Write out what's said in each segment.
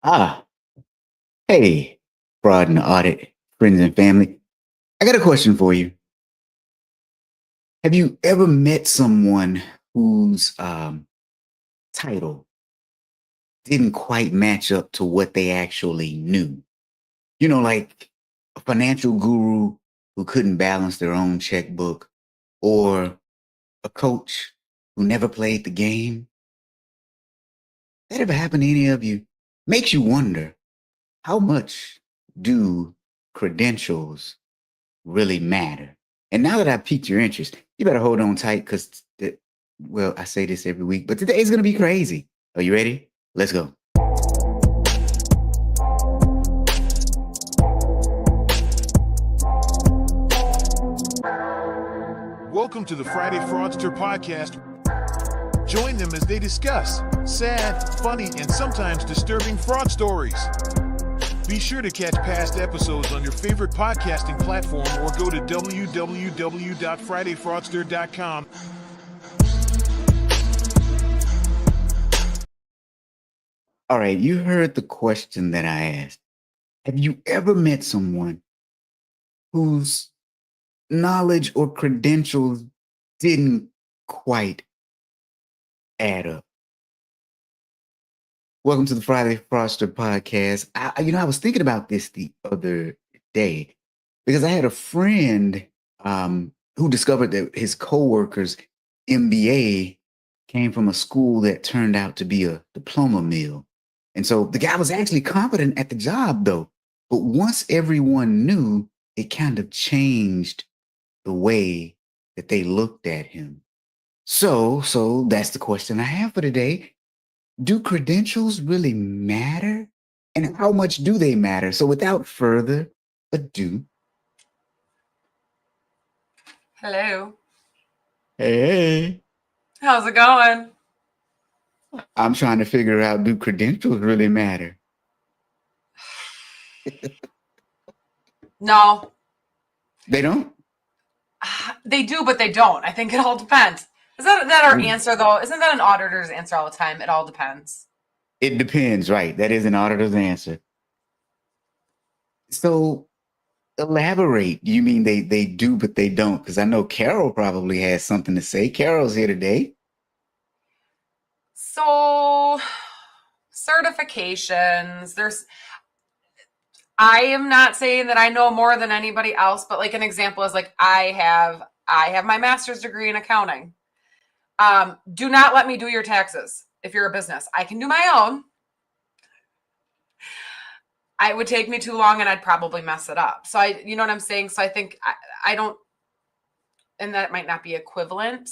Ah, hey, fraud and audit, friends and family. I got a question for you. Have you ever met someone whose title didn't quite match up to what they actually knew? Like a financial guru who couldn't balance their own checkbook, or a coach who never played the game. That ever happened to any of you? Makes you wonder, how much do credentials really matter? And now that I've piqued your interest, you better hold on tight because, well, I say this every week, but today's going to be crazy. Are you ready? Let's go. Welcome to the Friday Fraudster podcast. Join them as they discuss sad, funny, and sometimes disturbing fraud stories. Be sure to catch past episodes on your favorite podcasting platform or go to www.fridayfraudster.com. All right, you heard the question that I asked. Have you ever met someone whose knowledge or credentials didn't quite add up? Welcome to the Friday Fraudster podcast. I was thinking about this the other day because I had a friend who discovered that his coworker's MBA came from a school that turned out to be a diploma mill. And so the guy was actually competent at the job, though. But once everyone knew, it kind of changed the way that they looked at him. So that's the question I have for today. Do credentials really matter? And how much do they matter? So without further ado. Hello. Hey. How's it going? I'm trying to figure out, do credentials really matter? No. They don't? They do, but they don't. I think it all depends. Is that our answer, though? Isn't that an auditor's answer all the time? It all depends. It depends, right? That is an auditor's answer. So elaborate. You mean they do, but they don't? Because I know Carol probably has something to say. Carol's here today. So certifications, I am not saying that I know more than anybody else, but like an example is like I have my master's degree in accounting. Do not let me do your taxes if you're a business. I can do my own. It would take me too long and I'd probably mess it up. So you know what I'm saying? So I think I don't, and that might not be equivalent,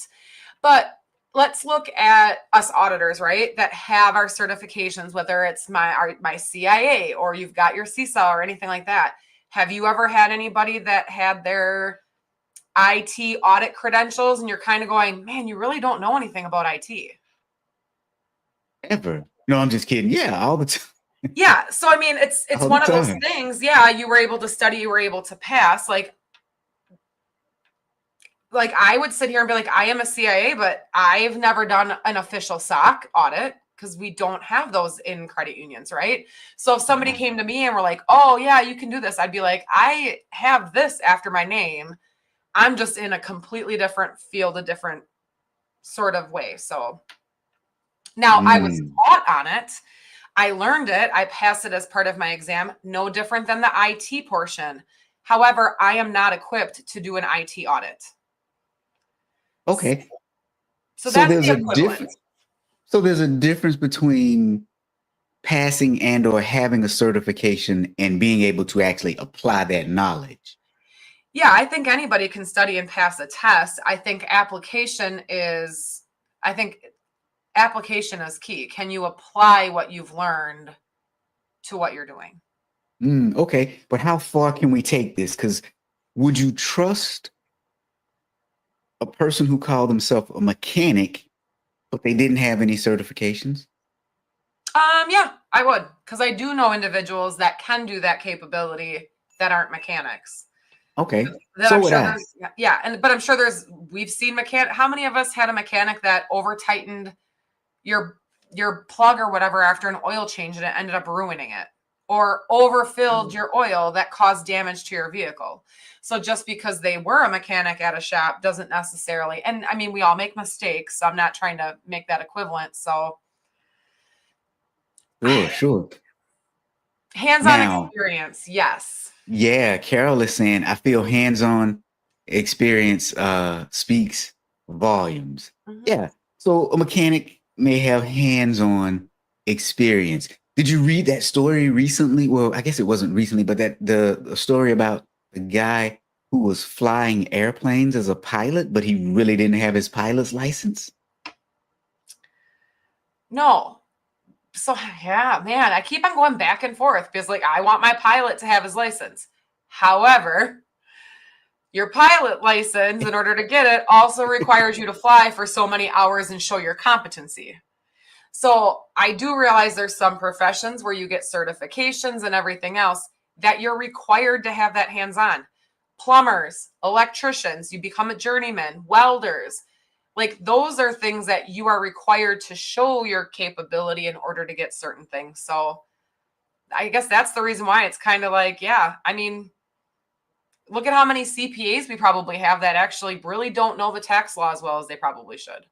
but let's look at us auditors, right? That have our certifications, whether it's my CIA or you've got your CISA or anything like that. Have you ever had anybody that had their IT audit credentials and you're kind of going, man, you really don't know anything about IT? Ever? No, I'm just kidding. Yeah, all the time. Yeah. So, I mean, it's one of those things. Yeah. You were able to study, you were able to pass. Like I would sit here and be like, I am a CIA, but I've never done an official SOC audit because we don't have those in credit unions, right? So if somebody came to me and were like, oh yeah, you can do this, I'd be like, I have this after my name. I'm just in a completely different field, a different sort of way. So now I was taught on it. I learned it. I passed it as part of my exam. No different than the IT portion. However, I am not equipped to do an IT audit. Okay. So that's there's the a difference. So there's a difference between passing and or having a certification and being able to actually apply that knowledge. Yeah, I think anybody can study and pass a test. I think application is key. Can you apply what you've learned to what you're doing? Okay. But how far can we take this? Because would you trust a person who called themselves a mechanic, but they didn't have any certifications? Yeah, I would. Because I do know individuals that can do that capability that aren't mechanics. Okay. So would I. Yeah. But I'm sure we've seen how many of us had a mechanic that over tightened your plug or whatever after an oil change and it ended up ruining it, or overfilled your oil that caused damage to your vehicle. So just because they were a mechanic at a shop doesn't necessarily, and I mean, we all make mistakes. So I'm not trying to make that equivalent. So Sure. hands-on Now, experience, yes. yeah, Carol is saying, I feel hands-on experience speaks volumes. Mhm. Yeah. So a mechanic may have hands-on experience. Did you read that story recently? Well, I guess it wasn't recently, but that the story about the guy who was flying airplanes as a pilot, but he really didn't have his pilot's license? No. So yeah, man, I keep on going back and forth because like I want my pilot to have his license. However, your pilot license, in order to get it, also requires you to fly for so many hours and show your competency. So I do realize there's some professions where you get certifications and everything else that you're required to have that hands-on. Plumbers, electricians, you become a journeyman, welders. Like those are things that you are required to show your capability in order to get certain things. So I guess that's the reason why it's kind of like, yeah, I mean, look at how many CPAs we probably have that actually really don't know the tax law as well as they probably should.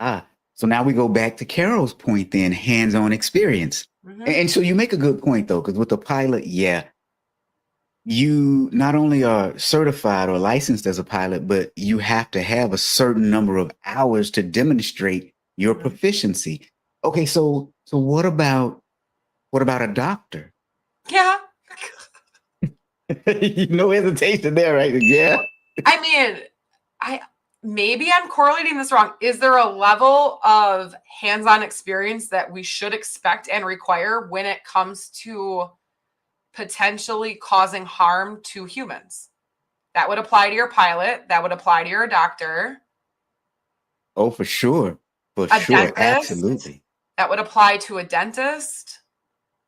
Ah, so now we go back to Carol's point then, hands-on experience. Mm-hmm. And so you make a good point though, because with the pilot, yeah, you not only are certified or licensed as a pilot, but you have to have a certain number of hours to demonstrate your Mm-hmm. proficiency. Okay, so what about a doctor? Yeah. No hesitation there, right? Yeah. I mean, I maybe I'm correlating this wrong. Is there a level of hands-on experience that we should expect and require when it comes to potentially causing harm to humans? That would apply to your pilot. That would apply to your doctor, Oh, for sure. For a sure. dentist. Absolutely. That would apply to a dentist.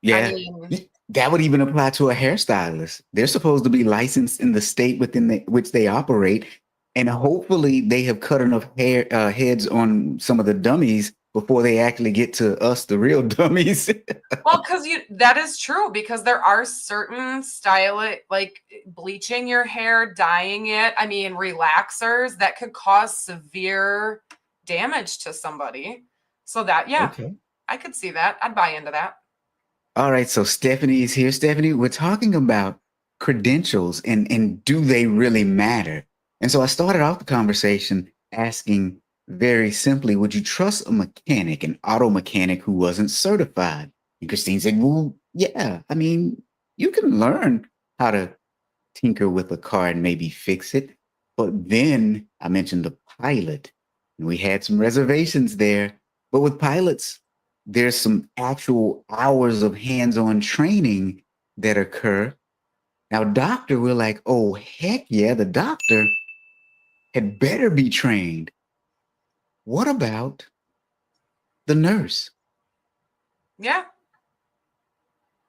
I Yeah. mean, That would even apply to a hairstylist. They're supposed to be licensed in the state within which they operate. And hopefully they have cut enough heads on some of the dummies before they actually get to us, the real dummies. well, because you that is true because there are certain style like bleaching your hair, dyeing it, I mean, relaxers that could cause severe damage to somebody. So that, yeah, Okay. I could see that. I'd buy into that. All right. So Stephanie is here. Stephanie, we're talking about credentials and do they really matter? And so I started off the conversation asking very simply, would you trust a mechanic, an auto mechanic who wasn't certified? And Christine said, well, yeah, I mean, you can learn how to tinker with a car and maybe fix it. But then I mentioned the pilot, and we had some reservations there. But with pilots, there's some actual hours of hands-on training that occur. Now, doctor, we're like, oh, heck yeah, the doctor had better be trained. What about the nurse? Yeah.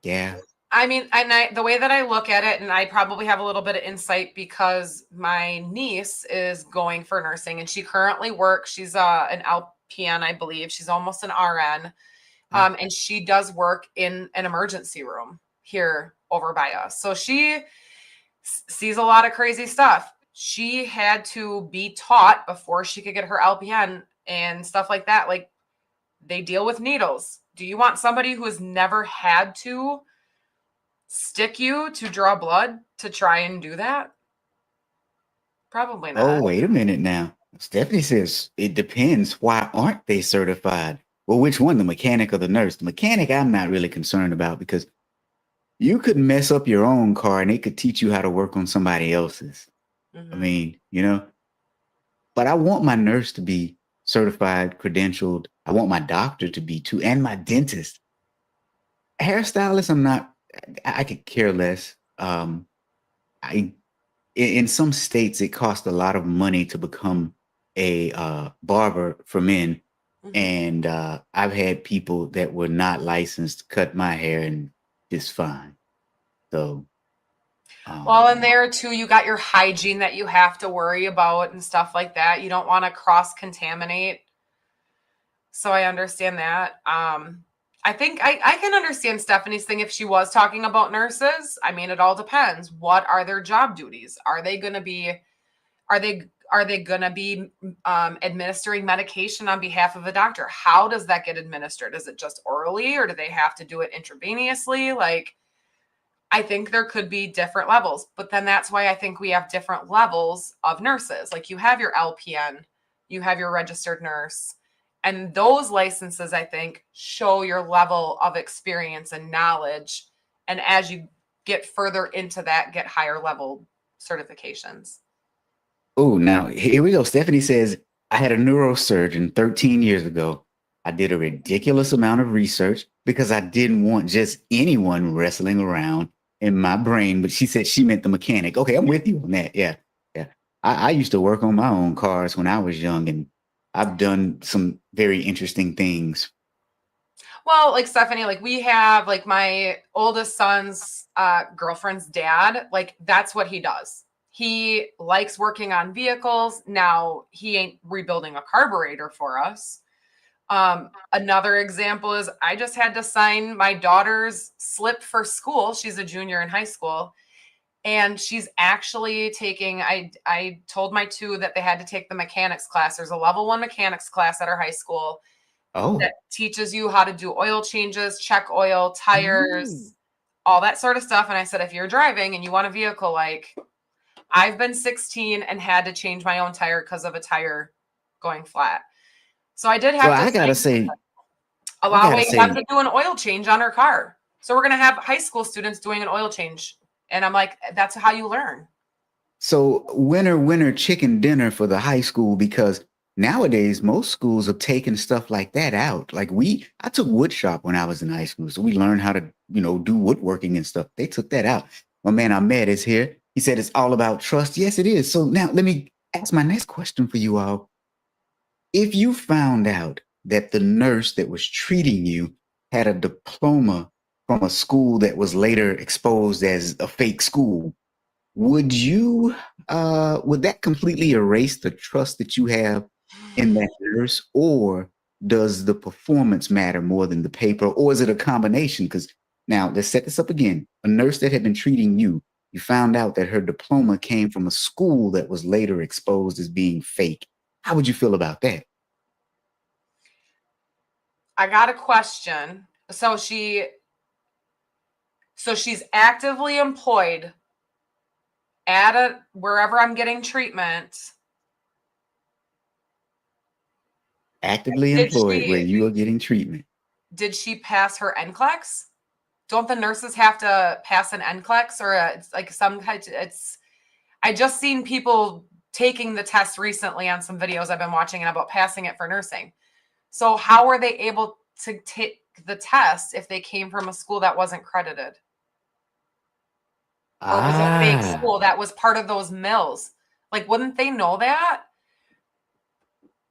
Yeah. I mean, the way that I look at it, and I probably have a little bit of insight because my niece is going for nursing and she currently works. She's an LPN, I believe. She's almost an RN. And she does work in an emergency room here over by us. So she sees a lot of crazy stuff. She had to be taught before she could get her LPN and stuff like that. Like they deal with needles. Do you want somebody who has never had to stick you to draw blood to try and do that? Probably Oh, not. wait a minute now. Stephanie says it depends. Why aren't they certified? Well, which one, the mechanic or the nurse? The mechanic, I'm not really concerned about because you could mess up your own car and they could teach you how to work on somebody else's. I Mm-hmm. mean, but I want my nurse to be certified, credentialed. I want my doctor to be too, and my dentist. Hairstylist, I'm not, I could care less. I in some states it costs a lot of money to become a barber for men, Mm-hmm. and I've had people that were not licensed cut my hair and just fine. So Well, in um, there too, you got your hygiene that you have to worry about and stuff like that. You don't want to cross contaminate. So I understand that. I think I can understand Stephanie's thing if she was talking about nurses. I mean, it all depends. What are their job duties? Are they going to be are they going to be administering medication on behalf of a doctor? How does that get administered? Is it just orally, or do they have to do it intravenously? Like, I think there could be different levels, but then that's why I think we have different levels of nurses. Like, you have your LPN, you have your registered nurse, and those licenses, I think, show your level of experience and knowledge. And as you get further into that, get higher level certifications. Oh, now here we go. Stephanie says, I had a neurosurgeon 13 years ago. I did a ridiculous amount of research because I didn't want just anyone wrestling around in my brain. But she said she meant the mechanic. Okay, I'm with you on that. Yeah. Yeah. I used to work on my own cars when I was young, and I've done some very interesting things. Well, like Stephanie, like we have like my oldest son's girlfriend's dad, like that's what he does. He likes working on vehicles. Now he ain't rebuilding a carburetor for us. Another example is I just had to sign my daughter's slip for school. She's a junior in high school. And she's actually taking, I told my two that they had to take the mechanics class. There's a level 1 mechanics class at our high school that teaches you how to do oil changes, check oil, tires, all that sort of stuff. And I said, if you're driving and you want a vehicle, like I've been 16 and had to change my own tire because of a tire going flat. So I did have Well, I gotta say, allowing them to do an oil change on her car. So we're going to have high school students doing an oil change. And I'm like, that's how you learn. So winner, chicken dinner for the high school, because nowadays most schools are taking stuff like that out. Like I took wood shop when I was in high school. So we learned how to, do woodworking and stuff. They took that out. My man Ahmed is here. He said it's all about trust. Yes, it is. So now let me ask my next question for you all. If you found out that the nurse that was treating you had a diploma from a school that was later exposed as a fake school, would that completely erase the trust that you have in that nurse, or does the performance matter more than the paper, or is it a combination? Because now let's set this up again. A nurse that had been treating you, you found out that her diploma came from a school that was later exposed as being fake. How would you feel about that? I got a question. So she's actively employed at wherever I'm getting treatment. Actively employed where you are getting treatment. Did she pass her NCLEX? Don't the nurses have to pass an NCLEX, or it's like I just seen people taking the test recently on some videos I've been watching and about passing it for nursing. So how were they able to take the test if they came from a school that wasn't credited? Or was a fake school that was part of those mills? Like, wouldn't they know that?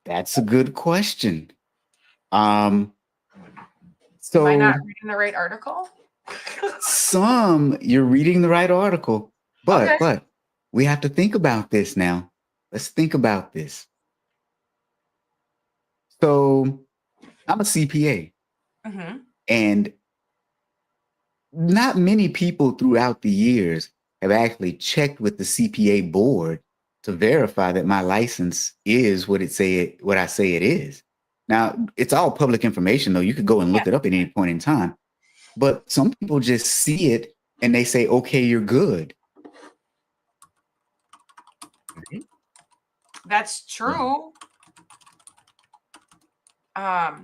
That's a good question. So am I not reading the right article? You're reading the right article, but we have to think about this now. Let's think about this. So I'm a CPA, and not many people throughout the years have actually checked with the CPA board to verify that my license is what I say it is. Now, it's all public information, though. You could go and look it up at any point in time. But some people just see it and they say, okay, you're good. That's true. I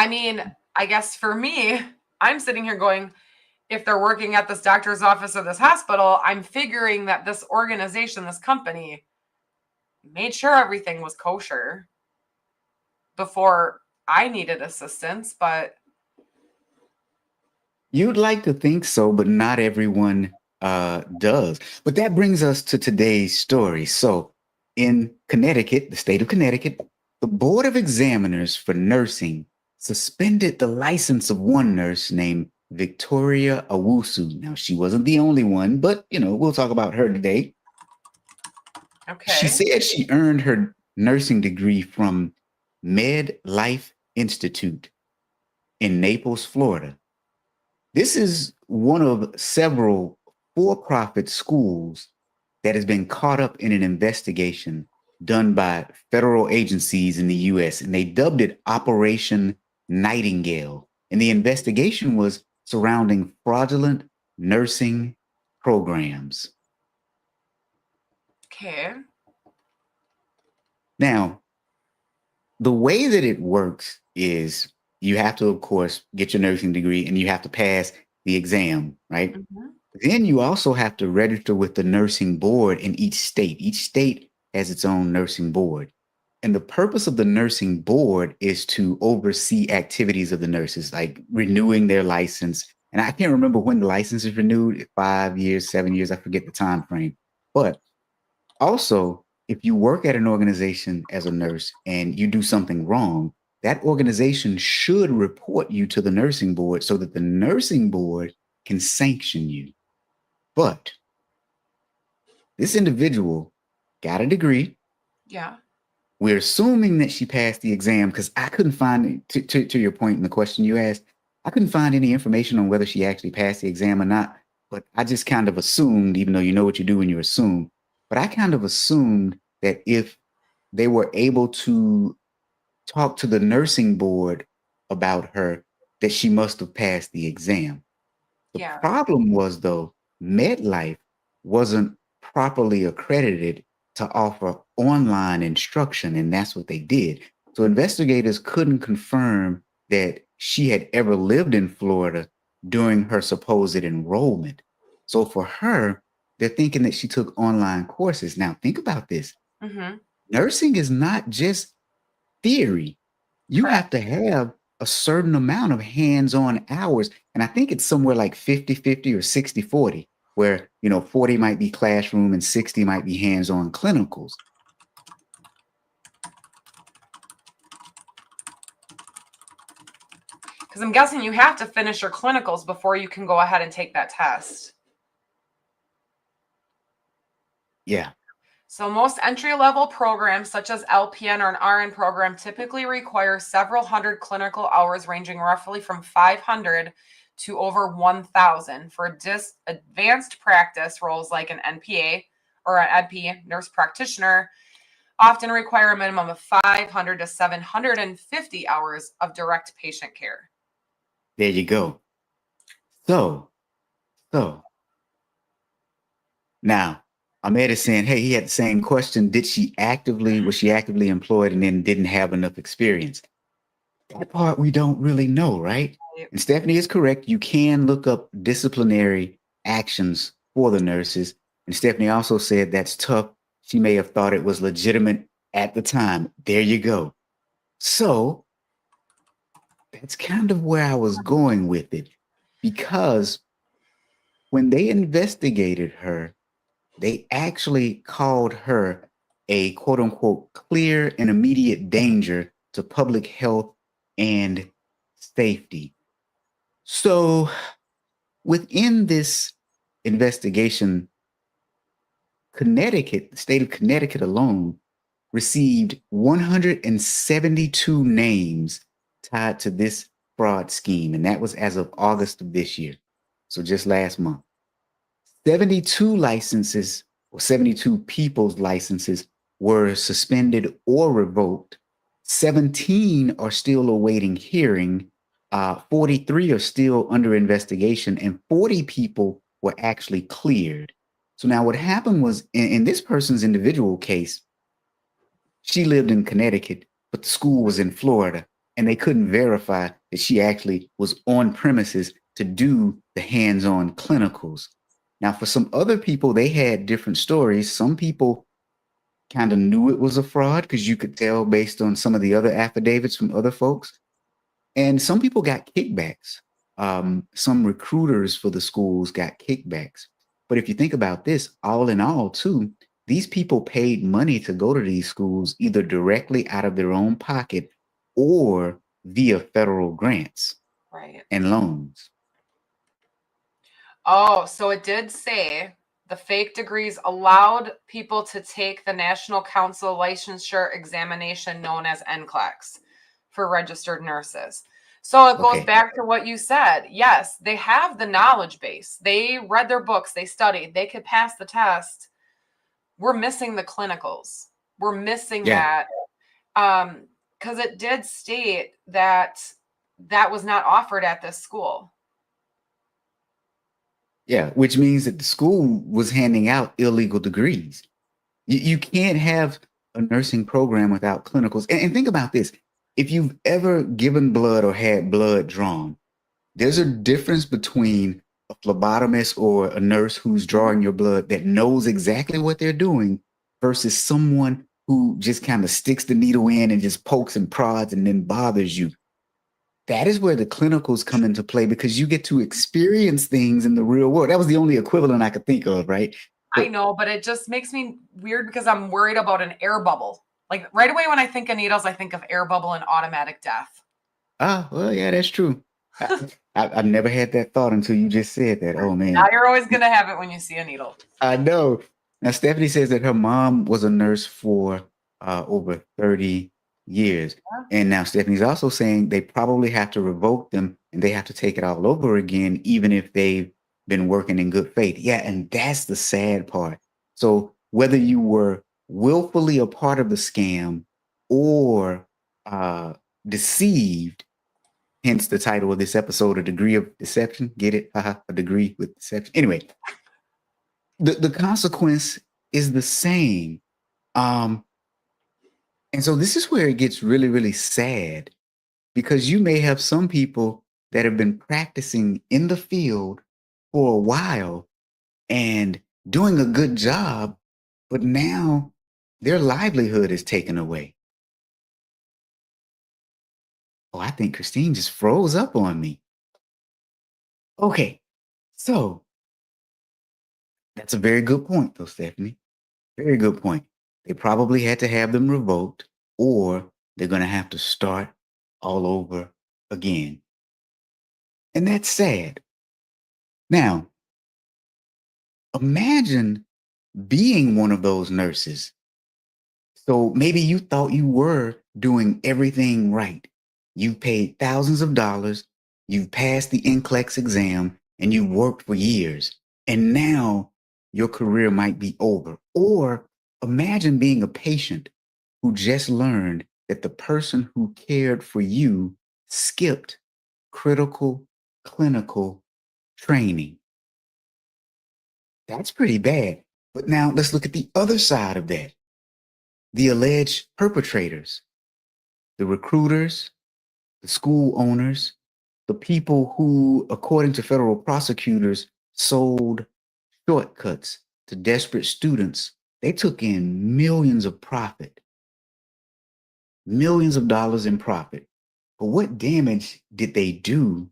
mean, I guess for me, I'm sitting here going, if they're working at this doctor's office or this hospital, I'm figuring that this organization, this company, made sure everything was kosher before I needed assistance. But you'd like to think so, but not everyone does. But that brings us to today's story. So in Connecticut, the state of Connecticut, the Board of Examiners for Nursing suspended the license of one nurse named Victoria Owusu. Now, she wasn't the only one, but, we'll talk about her today. She Okay. said she earned her nursing degree from Med Life Institute in Naples, Florida. This is one of several for-profit schools that has been caught up in an investigation done by federal agencies in the US, and they dubbed it Operation Nightingale. And the investigation was surrounding fraudulent nursing programs. Okay. Now, the way that it works is you have to, of course, get your nursing degree and you have to pass the exam, right? Mhm. Then you also have to register with the nursing board in each state. Each state has its own nursing board. And the purpose of the nursing board is to oversee activities of the nurses, like renewing their license. And I can't remember when the license is renewed, 5 years, 7 years, I forget the time frame. But also, if you work at an organization as a nurse and you do something wrong, that organization should report you to the nursing board so that the nursing board can sanction you. But this individual got a degree. Yeah. We're assuming that she passed the exam because I couldn't find, to your point in the question you asked, I couldn't find any information on whether she actually passed the exam or not. But I just kind of assumed, even though you know what you do when you assume, but I kind of assumed that if they were able to talk to the nursing board about her, that she must have passed the exam. The Yeah. problem was, though, MedLife wasn't properly accredited to offer online instruction, and that's what they did. So investigators couldn't confirm that she had ever lived in Florida during her supposed enrollment. So for her, they're thinking that she took online courses. Now, think about this. Mm-hmm. Nursing is not just theory. You Correct. have to have a certain amount of hands-on hours. And I think it's somewhere like 50-50 or 60-40, where 40 might be classroom and 60 might be hands-on clinicals. Because I'm guessing you have to finish your clinicals before you can go ahead and take that test. Yeah. So most entry-level programs, such as LPN or an RN program, typically require several hundred clinical hours, ranging roughly from 500 to over 1,000 for advanced practice roles like an NPA or an NP, nurse practitioner, often require a minimum of 500 to 750 hours of direct patient care. There you go. So now Ahmed is saying, hey, he had the same question. Was she actively employed and then didn't have enough experience? That part we don't really know, right? And Stephanie is correct. You can look up disciplinary actions for the nurses. And Stephanie also said that's tough. She may have thought it was legitimate at the time. There you go. So that's kind of where I was going with it, because when they investigated her, they actually called her a quote unquote clear and immediate danger to public health and safety. So within this investigation, Connecticut, the state of Connecticut alone, received 172 names tied to this fraud scheme. And that was as of August of this year. So just last month. 72 licenses, or 72 people's licenses, were suspended or revoked. 17 are still awaiting hearing. 43 are still under investigation, and 40 people were actually cleared. So now what happened was, in this person's individual case, she lived in Connecticut, but the school was in Florida, and they couldn't verify that she actually was on premises to do the hands-on clinicals. Now, for some other people, they had different stories. Some people kind of knew it was a fraud because you could tell based on some of the other affidavits from other folks. And some people got kickbacks. Some recruiters for the schools got kickbacks. But if you think about this, all in all, too, these people paid money to go to these schools either directly out of their own pocket or via federal grants Right. and loans. Oh, so it did say The fake degrees allowed people to take the National Council licensure examination known as NCLEX for registered nurses. So it goes Okay. back to what you said. Yes, they have the knowledge base. They read their books, they studied, they could pass the test. We're missing the clinicals. We're missing Yeah. that. Because it did state that was not offered at this school. Yeah. Which means that the school was handing out illegal degrees. You can't have a nursing program without clinicals. And think about this. If you've ever given blood or had blood drawn, there's a difference between a phlebotomist or a nurse who's drawing your blood that knows exactly what they're doing versus someone who just kind of sticks the needle in and just pokes and prods and then bothers you. That is where the clinicals come into play because you get to experience things in the real world. That was the only equivalent I could think of, right? I know, but it just makes me weird because I'm worried about an air bubble. Like right away when I think of needles, I think of air bubble and automatic death. Ah, well, yeah, that's true. I've never had that thought until you just said that. Oh, man. Now you're always going to have it when you see a needle. I know. Now, Stephanie says that her mom was a nurse for over 30 years. And now Stephanie's also saying they probably have to revoke them and they have to take it all over again, even if they've been working in good faith. Yeah, and that's the sad part. So whether you were willfully a part of the scam or deceived, hence the title of this episode, A Degree of Deception. Get it? Haha, a degree with deception. Anyway, the consequence is the same. And so this is where it gets really, really sad because you may have some people that have been practicing in the field for a while and doing a good job, but now their livelihood is taken away. Oh, I think Christine just froze up on me. Okay, so that's a very good point, though, Stephanie. Very good point. They probably had to have them revoked, or they're going to have to start all over again. And that's sad. Now, imagine being one of those nurses. So maybe you thought you were doing everything right. You paid thousands of dollars, you've passed the NCLEX exam, and you've worked for years. And now your career might be over. Or imagine being a patient who just learned that the person who cared for you skipped critical clinical training. That's pretty bad. But now let's look at the other side of that. The alleged perpetrators, the recruiters, the school owners, the people who, according to federal prosecutors, sold shortcuts to desperate students. They took in millions of profit, millions of dollars in profit. But what damage did they do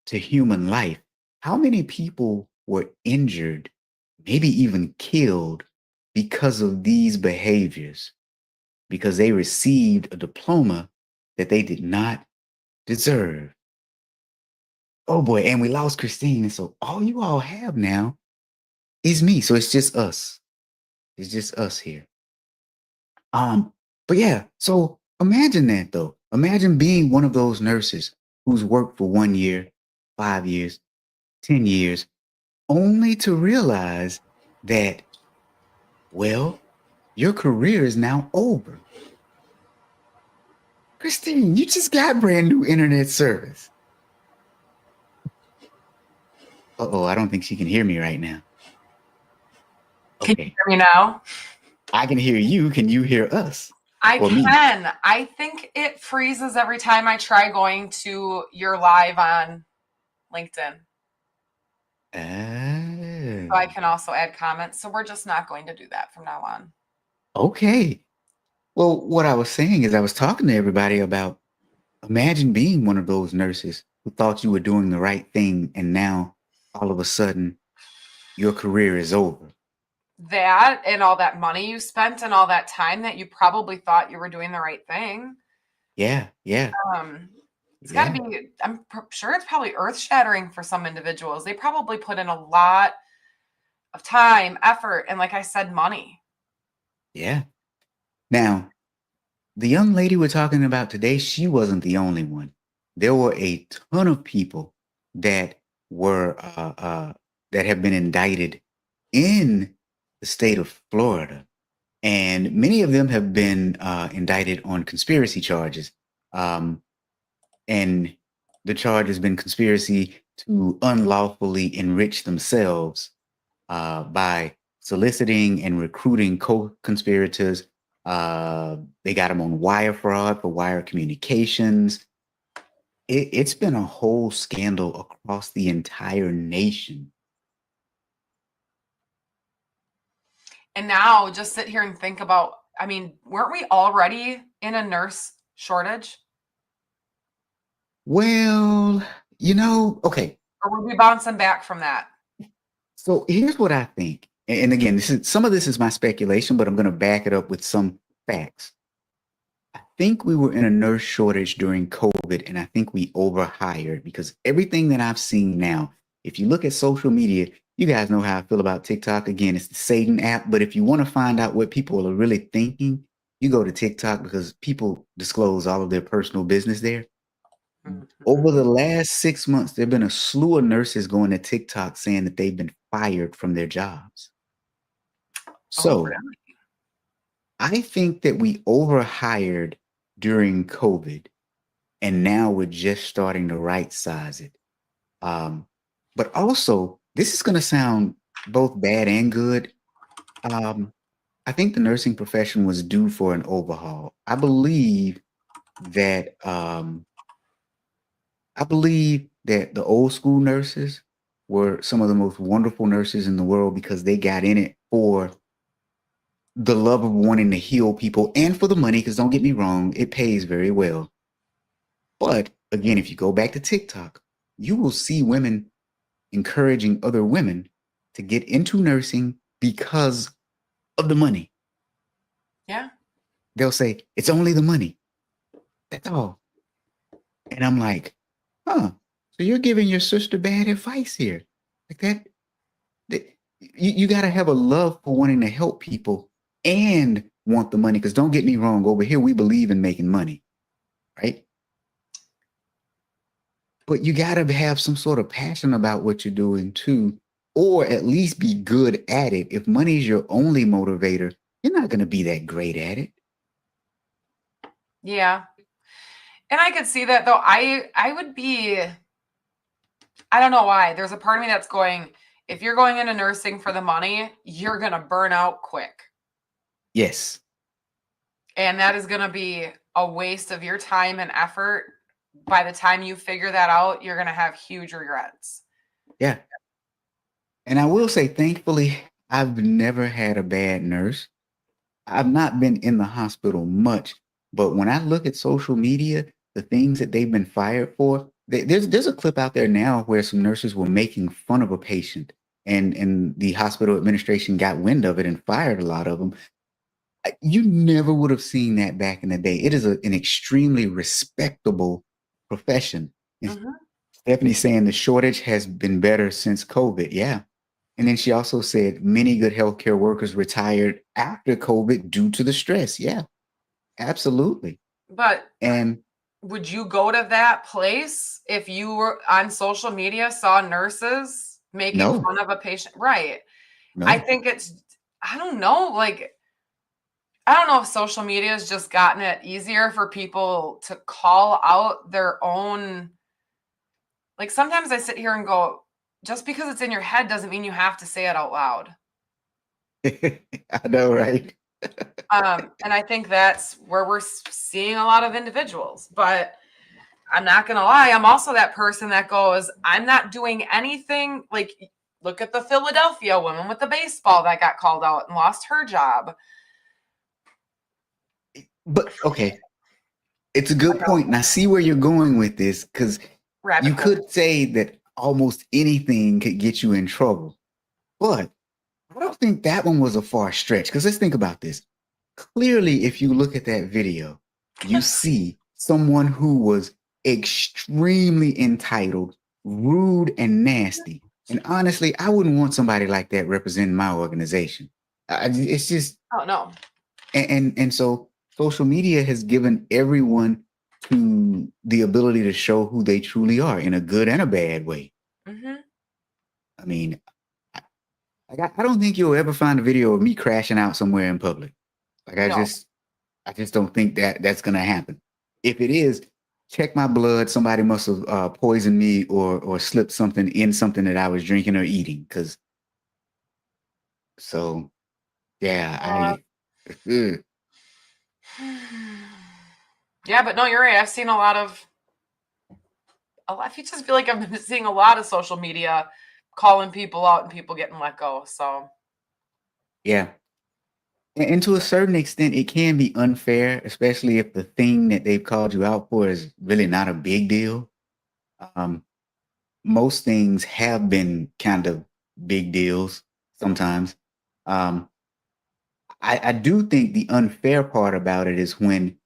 to human life? How many people were injured, maybe even killed because of these behaviors? Because they received a diploma that they did not deserve. Oh boy, and we lost Christine. And so all you all have now is me. So it's just us. It's just us here. But yeah, so imagine that though. Imagine being one of those nurses who's worked for 1 year, 5 years, 10 years, only to realize that, well, your career is now over. Christine, you just got brand new internet service. Uh-oh, I don't think she can hear me right now. Okay. Can you hear me now? I can hear you. Can you hear us? I can. Me? I think it freezes every time I try going to your live on LinkedIn. So I can also add comments. So we're just not going to do that from now on. Okay. Well, what I was saying is I was talking to everybody about imagine being one of those nurses who thought you were doing the right thing and now all of a sudden your career is over. That and all that money you spent and all that time that you probably thought you were doing the right thing. Yeah, yeah. It's got to be, I'm sure it's probably earth-shattering for some individuals. They probably put in a lot of time, effort, and like I said, money. Yeah. Now, the young lady we're talking about today, she wasn't the only one. There were a ton of people that were that have been indicted in the state of Florida, and many of them have been indicted on conspiracy charges. And the charge has been conspiracy to unlawfully enrich themselves by soliciting and recruiting co-conspirators. They got them on wire fraud for wire communications. It's been a whole scandal across the entire nation. And now just sit here and think about, I mean, weren't we already in a nurse shortage? Well, okay. Or were we bouncing back from that? So here's what I think. And again, some of this is my speculation, but I'm going to back it up with some facts. I think we were in a nurse shortage during COVID, and I think we overhired because everything that I've seen now, if you look at social media, you guys know how I feel about TikTok. Again, it's the Satan app, but if you want to find out what people are really thinking, you go to TikTok because people disclose all of their personal business there. Over the last 6 months, there have been a slew of nurses going to TikTok saying that they've been fired from their jobs. So really? I think that we overhired during COVID, and now we're just starting to right size it. But also, this is going to sound both bad and good. I think the nursing profession was due for an overhaul. I believe that the old school nurses were some of the most wonderful nurses in the world because they got in it for the love of wanting to heal people and for the money, because don't get me wrong, it pays very well. But again, if you go back to TikTok, you will see women encouraging other women to get into nursing because of the money. Yeah. They'll say, it's only the money. That's all. And I'm like, so you're giving your sister bad advice here. Like that you got to have a love for wanting to help people and want the money. Because don't get me wrong, over here, we believe in making money, right? But you got to have some sort of passion about what you're doing too, or at least be good at it. If money is your only motivator, you're not going to be that great at it. Yeah. And I could see that though. I would be, I don't know why. There's a part of me that's going, if you're going into nursing for the money, you're going to burn out quick. Yes. And that is going to be a waste of your time and effort. By the time you figure that out, you're going to have huge regrets. Yeah. And I will say, thankfully, I've never had a bad nurse. I've not been in the hospital much, but when I look at social media, the things that they've been fired for, there's a clip out there now where some nurses were making fun of a patient, and the hospital administration got wind of it and fired a lot of them. You never would have seen that back in the day. It is an extremely respectable profession. Stephanie's saying the shortage has been better since COVID. Yeah. And then she also said many good healthcare workers retired after COVID due to the stress. Yeah, absolutely. But and would you go to that place if you were on social media, saw nurses making fun of a patient? Right. No. I think I don't know. Like, I don't know if social media has just gotten it easier for people to call out their own. Like, sometimes I sit here and go, just because it's in your head doesn't mean you have to say it out loud. I know, right? And I think that's where we're seeing a lot of individuals. But I'm not going to lie, I'm also that person that goes, I'm not doing anything. Like, look at the Philadelphia woman with the baseball that got called out and lost her job. But, okay, it's a good point. And I see where you're going with this, because you could say that almost anything could get you in trouble. But I don't think that one was a far stretch, because let's think about this. Clearly, if you look at that video, you see someone who was extremely entitled, rude, and nasty. And honestly, I wouldn't want somebody like that representing my organization. It's just, Oh no. and so social media has given everyone to the ability to show who they truly are in a good and a bad way. Hmm. I mean, I, I don't think you'll ever find a video of me crashing out somewhere in public. Like No. I just don't think that that's gonna happen. If it is, check my blood. Somebody must have poisoned me or slipped something in something that I was drinking or eating. Cause so yeah, Uh, I ugh. yeah, but no, you're right. I've seen a lot of. I just feel like I've been seeing a lot of social media calling people out and people getting let go. So Yeah. And to a certain extent, it can be unfair, especially if the thing that they've called you out for is really not a big deal. Um, most things have been kind of big deals sometimes. Um, I do think the unfair part about it is when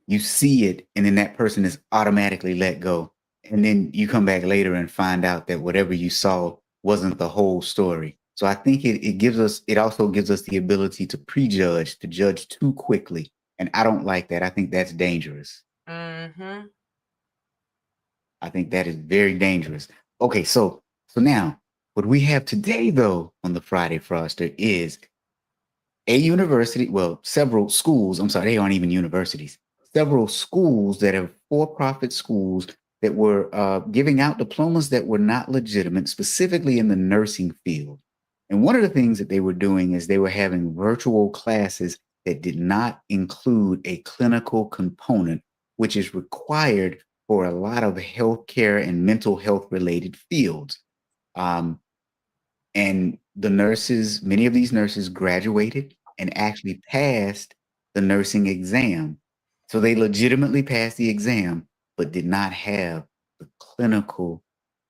you see it and then that person is automatically let go. And then you come back later and find out that whatever you saw wasn't the whole story. So I think it also gives us the ability to prejudge, to judge too quickly. And I don't like that. I think that's dangerous. hmm. I think that is very dangerous. Okay, so now what we have today though on the Friday Froster is a university, well, several schools, I'm sorry, they aren't even universities, several schools that are for-profit schools that were giving out diplomas that were not legitimate, specifically in the nursing field. And one of the things that they were doing is they were having virtual classes that did not include a clinical component, which is required for a lot of healthcare and mental health related fields. Um, and the nurses, many of these nurses graduated and actually passed the nursing exam. So they legitimately passed the exam, but did not have the clinical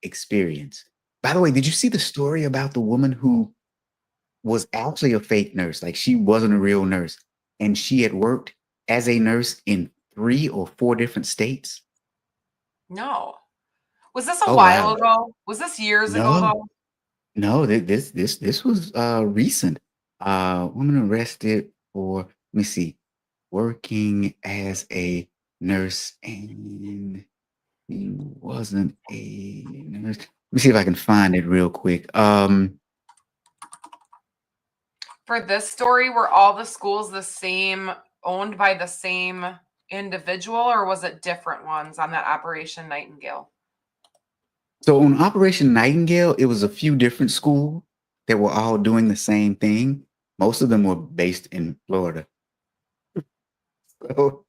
experience. By the way, did you see the story about the woman who was actually a fake nurse? Like she wasn't a real nurse. And she had worked as a nurse in 3 or 4 different states. No. Was this a Oh, while wow. ago? Was this years ago No, though? no, this was recent. Woman arrested for, let me see, working as a nurse and he wasn't a nurse. Let me see if I can find it real quick. For this story, were all the schools the same, owned by the same individual, or was it different ones on that Operation Nightingale? So on Operation Nightingale, it was a few different schools that were all doing the same thing. Most of them were based in Florida. So,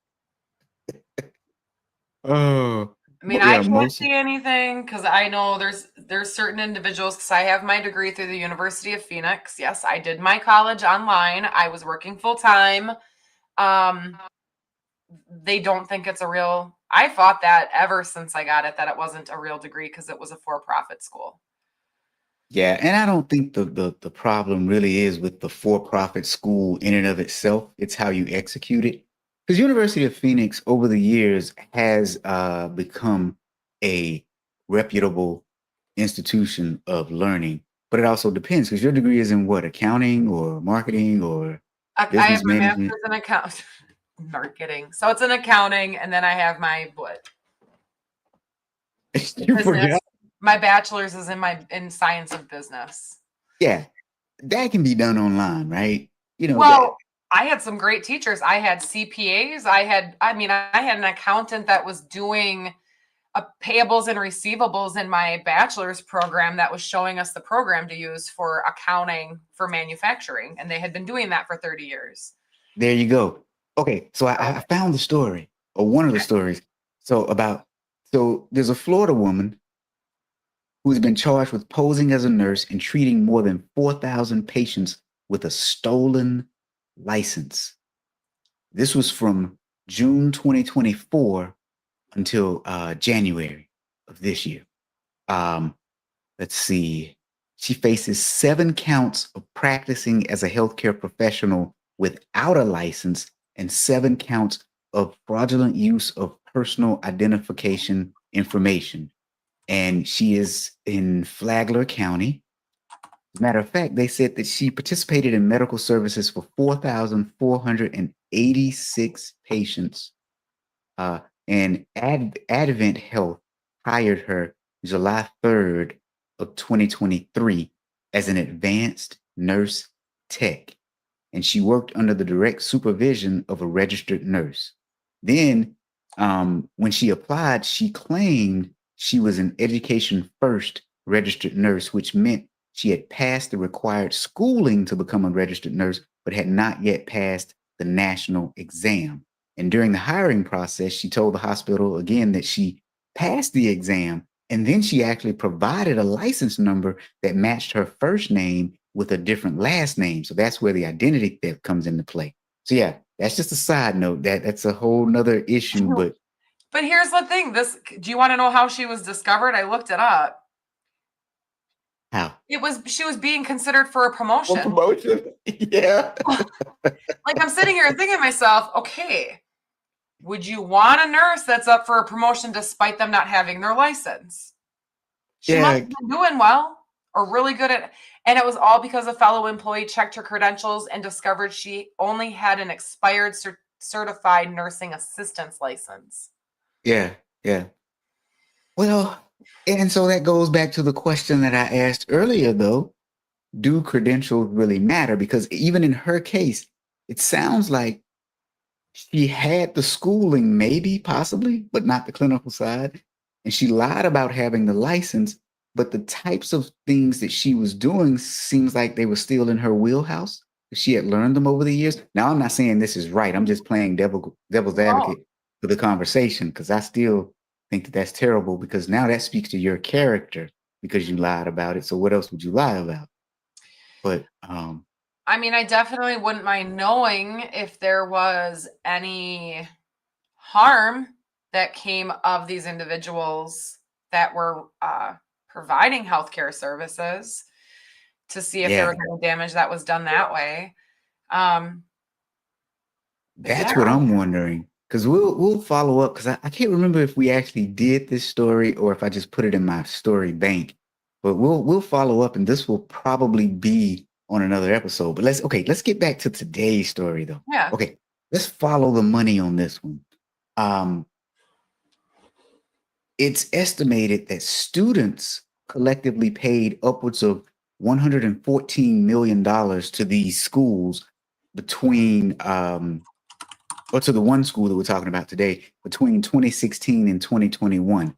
oh, I mean, I yeah, can't most. see anything because I know there's certain individuals because I have my degree through the University of Phoenix. Yes, I did my college online. I was working full time. Um, they don't think it's a real. I thought that ever since I got it that it wasn't a real degree because it was a for-profit school. Yeah, and I don't think the problem really is with the for-profit school in and of itself. It's how you execute it. Because University of Phoenix over the years has become a reputable institution of learning, but it also depends because your degree is in what, accounting or marketing or I have business my management? master's in account marketing, so it's in accounting, and then I have my what You business. forgot? My bachelor's is in science of business. Yeah, that can be done online, right? You know that. Well, I had some great teachers. I had CPAs. I had an accountant that was doing payables and receivables in my bachelor's program that was showing us the program to use for accounting for manufacturing. And they had been doing that for 30 years. There you go. Okay, so So, I found the story, or one of the okay. stories. So about so there's a Florida woman who's been charged with posing as a nurse and treating more than 4,000 patients with a stolen license. This was from June 2024 until January of this year. Um, let's see. She faces 7 counts of practicing as a healthcare professional without a license and 7 counts of fraudulent use of personal identification information. and she is in Flagler County. As a matter of fact, they said that she participated in medical services for 4,486 patients. And Advent Health hired her July 3rd of 2023 as an advanced nurse tech, and she worked under the direct supervision of a registered nurse. Then, when she applied, she claimed she was an Education First registered nurse, which meant she had passed the required schooling to become a registered nurse, but had not yet passed the national exam. And during the hiring process, she told the hospital again that she passed the exam, and then she actually provided a license number that matched her first name with a different last name. So that's where the identity theft comes into play. So yeah, that's just a side note. That's a whole nother issue. But here's the thing. Do you want to know how she was discovered? I looked it up. how? She was being considered for a promotion. For promotion? Yeah. Like, I'm sitting here thinking to myself, okay, would you want a nurse that's up for a promotion despite them not having their license? She must have been doing well or really good at, and it was all because a fellow employee checked her credentials and discovered she only had an expired certified nursing assistant's license. Yeah, yeah. Well, and so that goes back to the question that I asked earlier, though. Do credentials really matter? Because even in her case, it sounds like she had the schooling, maybe, possibly, but not the clinical side. And she lied about having the license, but the types of things that she was doing seems like they were still in her wheelhouse. She had learned them over the years. Now, I'm not saying this is right. I'm just playing devil's advocate for the conversation, because I still think that that's terrible, because now that speaks to your character because you lied about it. So what else would you lie about? But I mean, I definitely wouldn't mind knowing if there was any harm that came of these individuals that were providing healthcare services, to see if there was any damage that was done that way. That's what I'm wondering, because we'll follow up, because I can't remember if we actually did this story or if I just put it in my story bank. But we'll follow up, and this will probably be on another episode. But let's get back to today's story, though. Yeah. Okay, let's follow the money on this one. It's estimated that students collectively paid upwards of $114 million to these schools between, or to the one school that we're talking about today, between 2016 and 2021.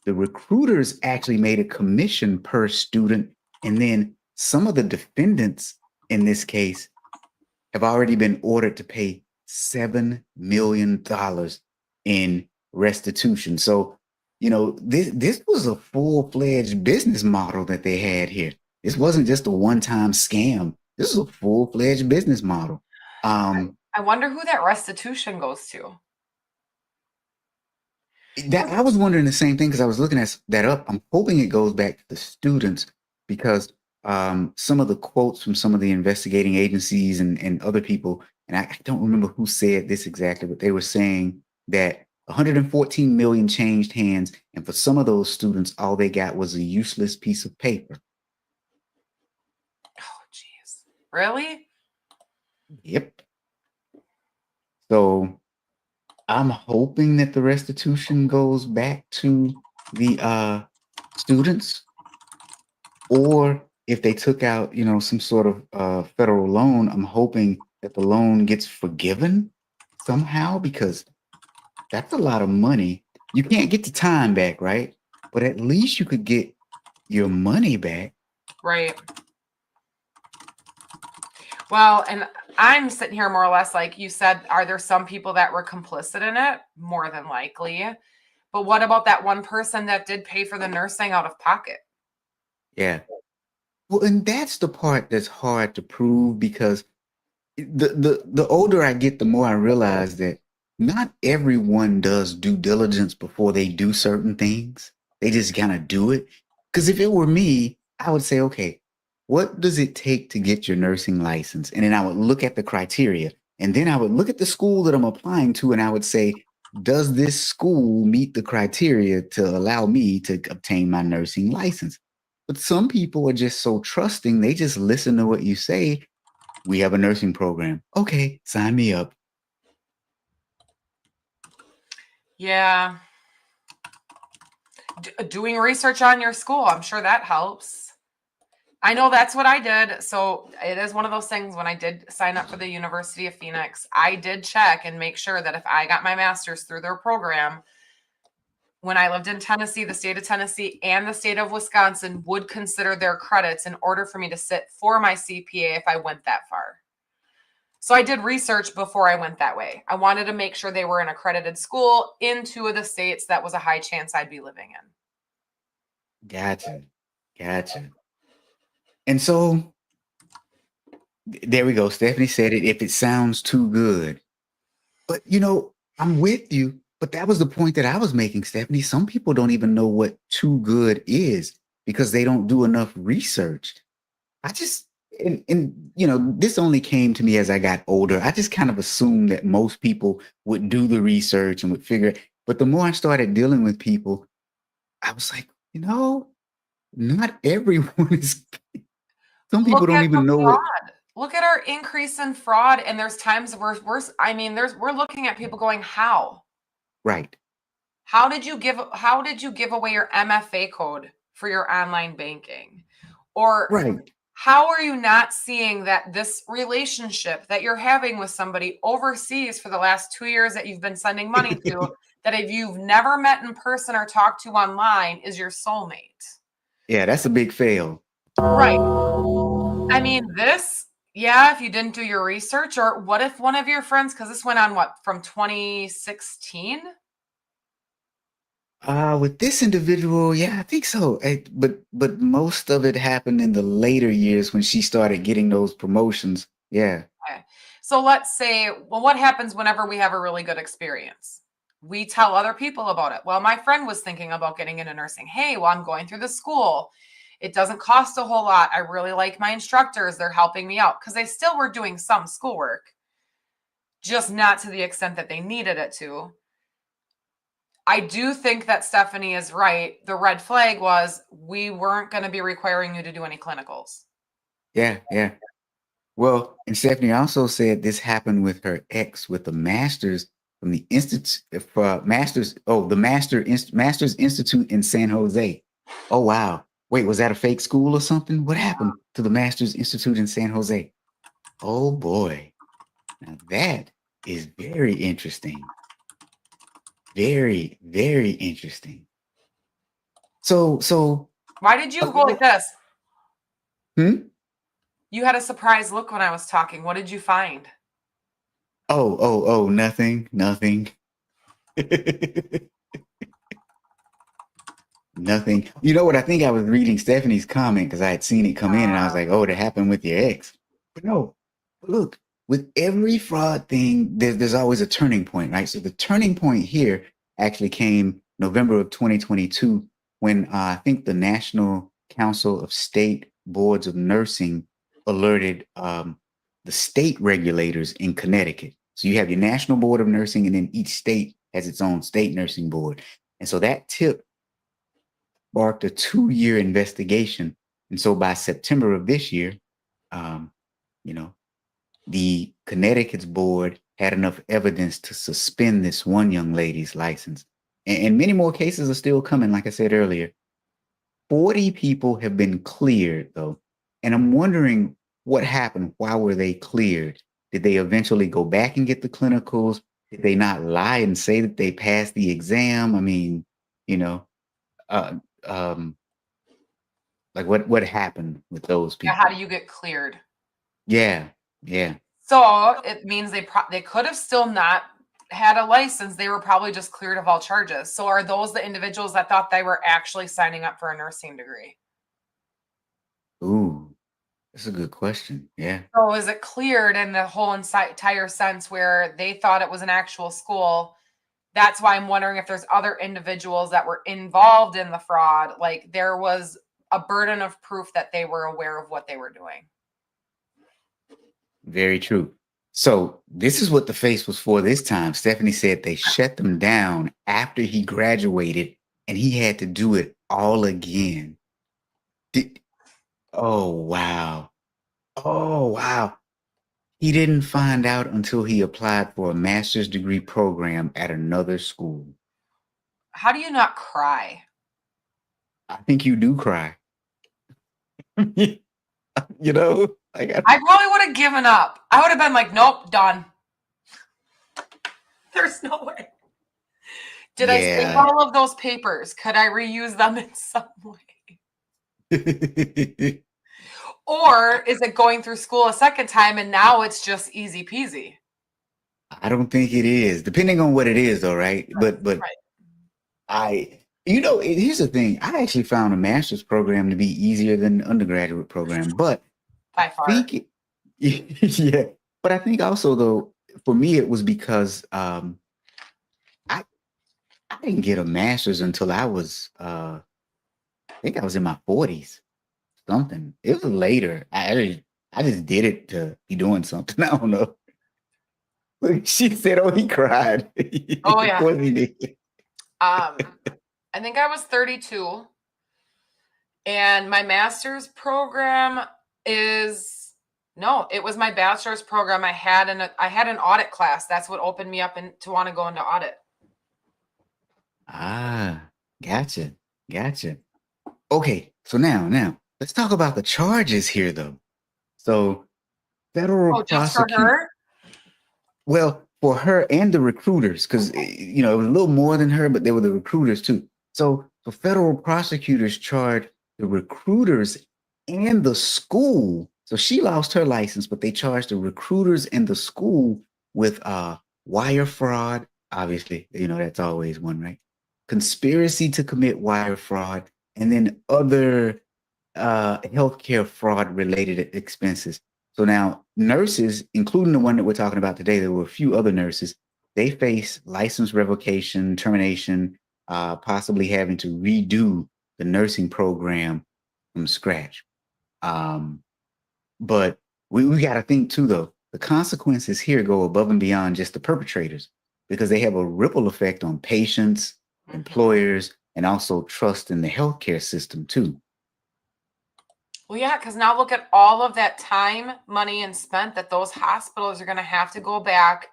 The recruiters actually made a commission per student, and then some of the defendants in this case have already been ordered to pay $7 million in restitution. So, this was a full-fledged business model that they had here. This wasn't just a one-time scam. This is a full-fledged business model. I wonder who that restitution goes to. I was wondering the same thing, because I was looking at that up. I'm hoping it goes back to the students, because some of the quotes from some of the investigating agencies and other people, and I don't remember who said this exactly, but they were saying that 114 million changed hands, and for some of those students, all they got was a useless piece of paper. Oh, geez. Really? Yep. So I'm hoping that the restitution goes back to the students, or if they took out, some sort of federal loan, I'm hoping that the loan gets forgiven somehow, because that's a lot of money. You can't get the time back, right? But at least you could get your money back. Right. Well, and I'm sitting here more or less like you said, are there some people that were complicit in it? More than likely. But what about that one person that did pay for the nursing out of pocket? Yeah. Well, and that's the part that's hard to prove, because the older I get, the more I realize that not everyone does due diligence before they do certain things. They just kind of do it. Because if it were me, I would say, okay, what does it take to get your nursing license? And then I would look at the criteria, and then I would look at the school that I'm applying to, and I would say, does this school meet the criteria to allow me to obtain my nursing license? But some people are just so trusting, they just listen to what you say. We have a nursing program. Okay, sign me up. Yeah. Doing research on your school, I'm sure that helps. I know that's what I did. So it is one of those things. When I did sign up for the University of Phoenix, I did check and make sure that if I got my master's through their program, when I lived in Tennessee, the state of Tennessee and the state of Wisconsin would consider their credits in order for me to sit for my CPA if I went that far. So I did research before I went that way. I wanted to make sure they were an accredited school in two of the states that was a high chance I'd be living in. Gotcha. Gotcha. And so there we go. Stephanie said it. If it sounds too good, but I'm with you. But that was the point that I was making, Stephanie. Some people don't even know what too good is because they don't do enough research. I just, this only came to me as I got older. I just kind of assumed that most people would do the research and would figure it. But the more I started dealing with people, I was like, not everyone is. Some people Look don't at the even know what. fraud. Look at our increase in fraud. And there's times where we're looking at people going, how? Right. How did you give away your MFA code for your online banking? Or Right. how are you not seeing that this relationship that you're having with somebody overseas for the last 2 years that you've been sending money to, that if you've never met in person or talked to online, is your soulmate? Yeah, that's a big fail. Right. I mean, if you didn't do your research, or what if one of your friends, because this went on from 2016? With this individual, yeah, I think so. But most of it happened in the later years when she started getting those promotions. Yeah. Okay. So let's say, well, what happens whenever we have a really good experience? We tell other people about it. Well, my friend was thinking about getting into nursing. Hey, well, I'm going through the school. It doesn't cost a whole lot. I really like my instructors. They're helping me out because they still were doing some schoolwork, just not to the extent that they needed it to. I do think that Stephanie is right. The red flag was we weren't going to be requiring you to do any clinicals. Yeah, yeah. Well, and Stephanie also said this happened with her ex with the masters from the Institute for Masters. Oh, the Masters Institute in San Jose. Oh, wow. Wait, was that a fake school or something? What happened to the Masters Institute in San Jose? Oh, boy. Now that is very interesting. Very, very interesting. So Why did you go like this? Hmm? You had a surprised look when I was talking. What did you find? Oh, nothing. Nothing. You know what? I think I was reading Stephanie's comment because I had seen it come in and I was like, oh, that happened with your ex. But no, look, with every fraud thing, there's always a turning point, right? So the turning point here actually came November of 2022 when I think the National Council of State Boards of Nursing alerted the state regulators in Connecticut. So you have your National Board of Nursing, and then each state has its own state nursing board. And so that tip sparked a 2-year investigation. And so by September of this year, um, the Connecticut's board had enough evidence to suspend this one young lady's license. And many more cases are still coming, like I said earlier. 40 people have been cleared, though. And I'm wondering what happened. Why were they cleared? Did they eventually go back and get the clinicals? Did they not lie and say that they passed the exam? I mean, uh, um, like what happened with those Yeah, people? how do you get cleared? Yeah, yeah. So it means they could have still not had a license. They were probably just cleared of all charges. So are those the individuals that thought they were actually signing up for a nursing degree? Ooh, that's a good question. Yeah. So is it cleared in the whole entire sense where they thought it was an actual school? That's why I'm wondering if there's other individuals that were involved in the fraud. Like there was a burden of proof that they were aware of what they were doing. Very true. So this is what the face was for this time. Stephanie said they shut them down after he graduated and he had to do it all again. Did, oh, wow. Oh, wow. He didn't find out until he applied for a master's degree program at another school. How do you not cry? I think you do cry. You know, like I probably would have given up. I would have been like, nope, done. There's no way. Did I save yeah. all of those papers? Could I reuse them in some way? Or is it going through school a second time and now it's just easy peasy? I don't think it is, depending on what it is, though, right? But Right. here's the thing. I actually found a master's program to be easier than the undergraduate program, but By I far. think, yeah, but I think also though, for me, it was because I didn't get a master's until I was, I think I was in my 40s, something. It was later. I just did it to be doing something. I don't know. Look, she said, "Oh, he cried." Oh, Of yeah. course he did. I think I was 32, and my master's program is no, it was my bachelor's program. I had an audit class. That's what opened me up to want to go into audit. Ah, gotcha, gotcha. Okay, so now let's talk about the charges here, though. So federal Oh, just for prosecute. her? Well, for her and the recruiters, because it was a little more than her, but they were the recruiters too. So federal prosecutors charged the recruiters and the school. So she lost her license, but they charged the recruiters and the school with wire fraud. Obviously, that's always one, right? Conspiracy to commit wire fraud, and then other healthcare fraud related expenses. So now nurses, including the one that we're talking about today, there were a few other nurses, they face license revocation, termination, possibly having to redo the nursing program from scratch. But we got to think too, though, the consequences here go above and beyond just the perpetrators because they have a ripple effect on patients, employers, and also trust in the healthcare system too. Well, yeah, because now look at all of that time, money, and spent that those hospitals are going to have to go back,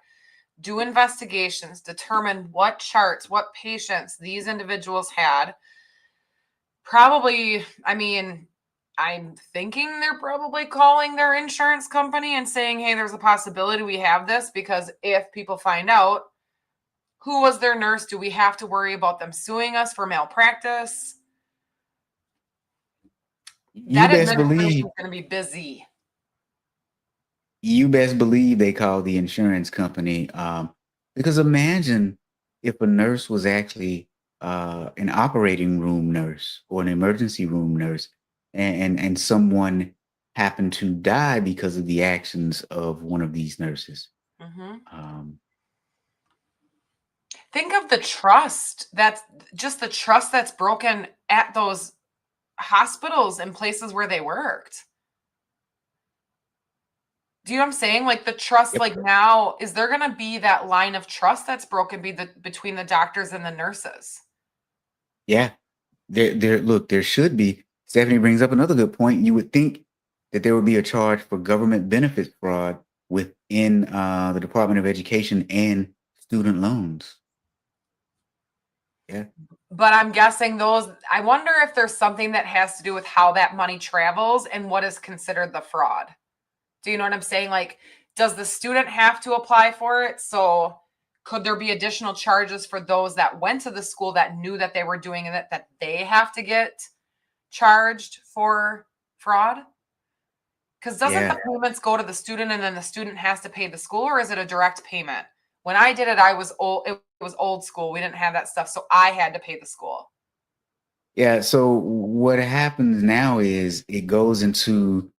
do investigations, determine what charts, what patients these individuals had. Probably, I'm thinking they're probably calling their insurance company and saying, hey, there's a possibility we have this, because if people find out who was their nurse, do we have to worry about them suing us for malpractice? That administration is going to be busy. You best believe they call the insurance company. Because imagine if a nurse was actually an operating room nurse or an emergency room nurse, and someone happened to die because of the actions of one of these nurses. Think of the trust that's broken at those hospitals and places where they worked. Do you know what I'm saying? Like the trust, Yep. like now, is there going to be that line of trust that's broken between the doctors and the nurses? Yeah, there should be. Stephanie brings up another good point. You would think that there would be a charge for government benefit fraud within the Department of Education and student loans. Yeah. But I'm guessing I wonder if there's something that has to do with how that money travels and what is considered the fraud. Do you know what I'm saying? Like, does the student have to apply for it? So could there be additional charges for those that went to the school that knew that they were doing it, that they have to get charged for fraud? Because doesn't the payments go to the student and then the student has to pay the school, or is it a direct payment? When I did it, it was old school. We didn't have that stuff. So I had to pay the school. Yeah. So what happens now is it goes into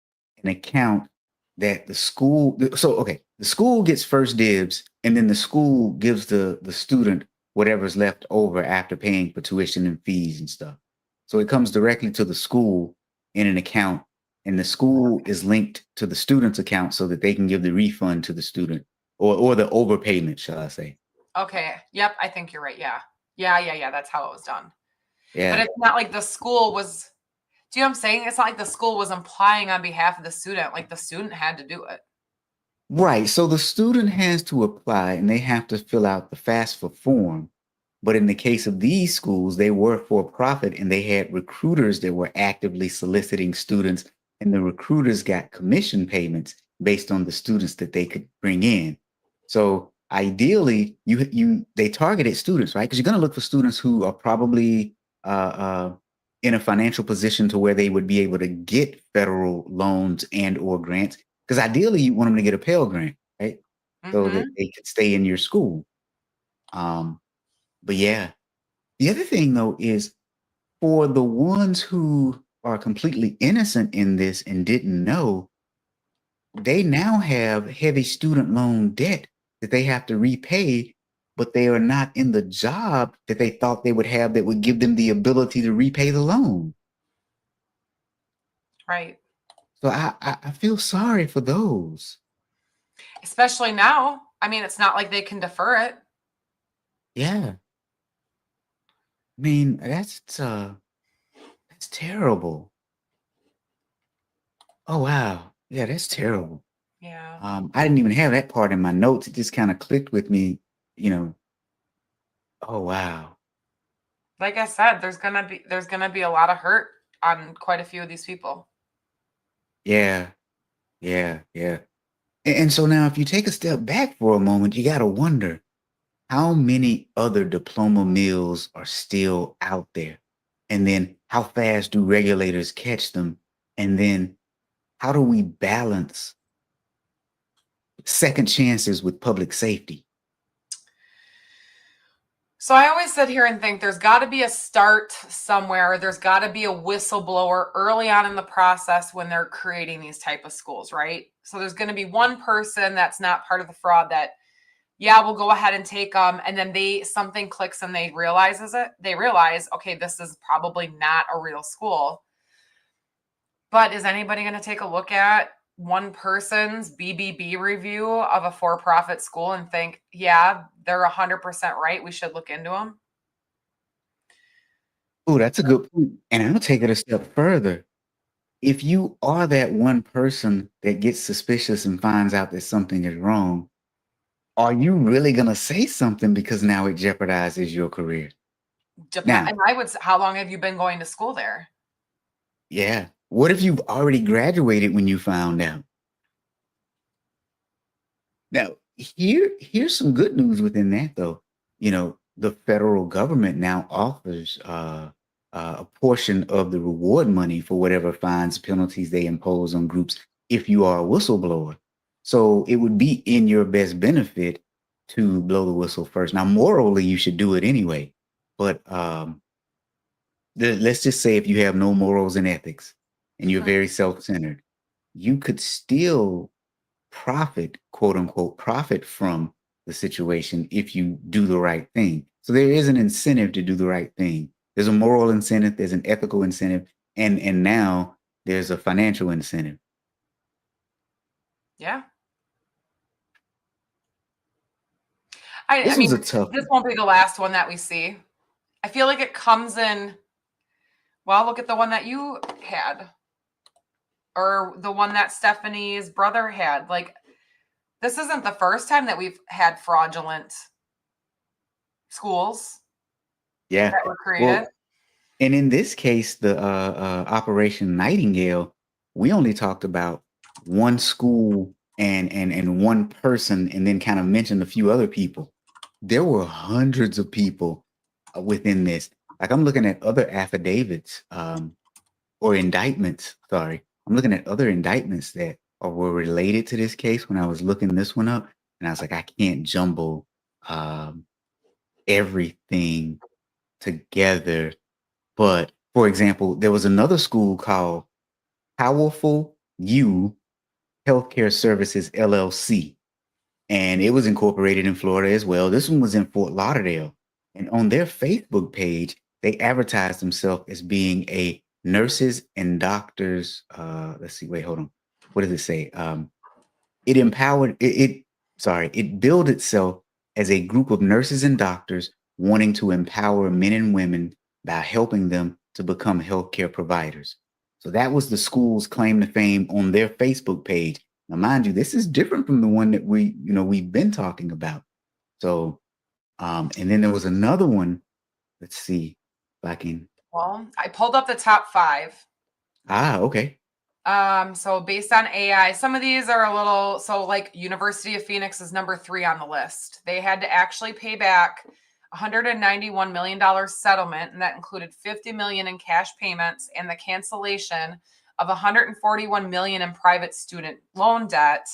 an account that the school. The school gets first dibs, and then the school gives the student whatever's left over after paying for tuition and fees and stuff. So it comes directly to the school in an account, and the school is linked to the student's account so that they can give the refund to the student or the overpayment, shall I say. Okay. Yep. I think you're right. Yeah. Yeah. That's how it was done. But Yeah. it's not like the school was, do you know what I'm saying? It's not like the school was implying on behalf of the student, like the student had to do it. Right. So the student has to apply and they have to fill out the FAFSA form. But in the case of these schools, they were for profit and they had recruiters that were actively soliciting students, and the recruiters got commission payments based on the students that they could bring in. So ideally, they targeted students, right? Because you're going to look for students who are probably in a financial position to where they would be able to get federal loans and or grants. Because ideally, you want them to get a Pell Grant, right? So that Mhm. they could stay in your school. But yeah, the other thing though is for the ones who are completely innocent in this and didn't know, they now have heavy student loan debt that they have to repay, but they are not in the job that they thought they would have that would give them the ability to repay the loan. Right. So I feel sorry for those. Especially now. I mean, it's not like they can defer it. Yeah. I mean, that's terrible. Oh wow. Yeah, that's terrible. Yeah. I didn't even have that part in my notes. It just kind of clicked with me, you know. Oh wow. Like I said, there's gonna be a lot of hurt on quite a few of these people. Yeah, yeah. And so now if you take a step back for a moment, you got to wonder how many other diploma mills are still out there? And then how fast do regulators catch them? And then how do we balance second chances with public safety? So I always sit here and think there's got to be a start somewhere. There's got to be a whistleblower early on in the process when they're creating these type of schools, right? So there's going to be one person that's not part of the fraud that, yeah, we'll go ahead and take them, and then something clicks and they realize, okay, this is probably not a real school. But is anybody going to take a look at one person's BBB review of a for-profit school and think, yeah, they're 100% right, we should look into them? Oh, that's a good point. And I'll take it a step further. If you are that one person that gets suspicious and finds out that something is wrong, are you really going to say something because now it jeopardizes your career? Now, And how long have you been going to school there? yeah. What if you've already graduated when you found out? Now, here's some good news within that, though. You know, the federal government now offers a portion of the reward money for whatever fines, penalties they impose on groups if you are a whistleblower. So it would be in your best benefit to blow the whistle first. Now, morally, you should do it anyway. But let's just say if you have no morals and ethics and you're very self-centered, you could still profit, quote unquote, profit from the situation if you do the right thing. So there is an incentive to do the right thing. There's a moral incentive, there's an ethical incentive, and now there's a financial incentive. Yeah. This I was mean, a tough this one. won't be the last one that we see. I feel like it comes in, well, look at the one that you had, or the one that Stephanie's brother had. Like, this isn't the first time that we've had fraudulent schools Yeah. that were created. Well, and in this case, the Operation Nightingale, we only talked about one school and one person, and then kind of mentioned a few other people. There were hundreds of people within this. Like I'm looking at other affidavits or indictments. Sorry, I'm looking at other indictments that were related to this case when I was looking this one up, and I was like, I can't jumble um, everything together. But for example, there was another school called Powerful U Healthcare Services LLC, and it was incorporated in Florida as well. This one was in Fort Lauderdale. And on their Facebook page, they advertised themselves as being a nurses and doctors. Let's see. Wait, hold on. What does it say? It empowered it billed itself as a group of nurses and doctors wanting to empower men and women by helping them to become healthcare providers. So that was the school's claim to fame on their Facebook page. Now, mind you, this is different from the one that we've been talking about. So, and then there was another one. Let's see if I can. Well, I pulled up the top 5. Okay. So based on AI, some of these are a little, so like University of Phoenix is number 3 on the list. They had to actually pay back $191 million settlement, and that included $50 million in cash payments and the cancellation of $141 million in private student loan debt,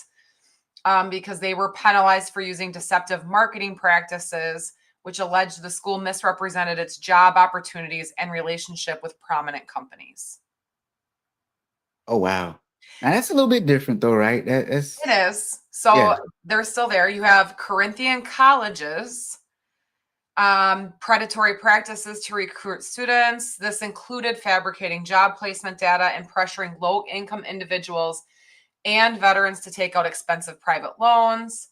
because they were penalized for using deceptive marketing practices, which alleged the school misrepresented its job opportunities and relationship with prominent companies. Oh, wow. Now that's a little bit different though, right? That's It is. So yeah. they're still there. You have Corinthian colleges, predatory practices to recruit students. This included fabricating job placement data and pressuring low-income individuals and veterans to take out expensive private loans.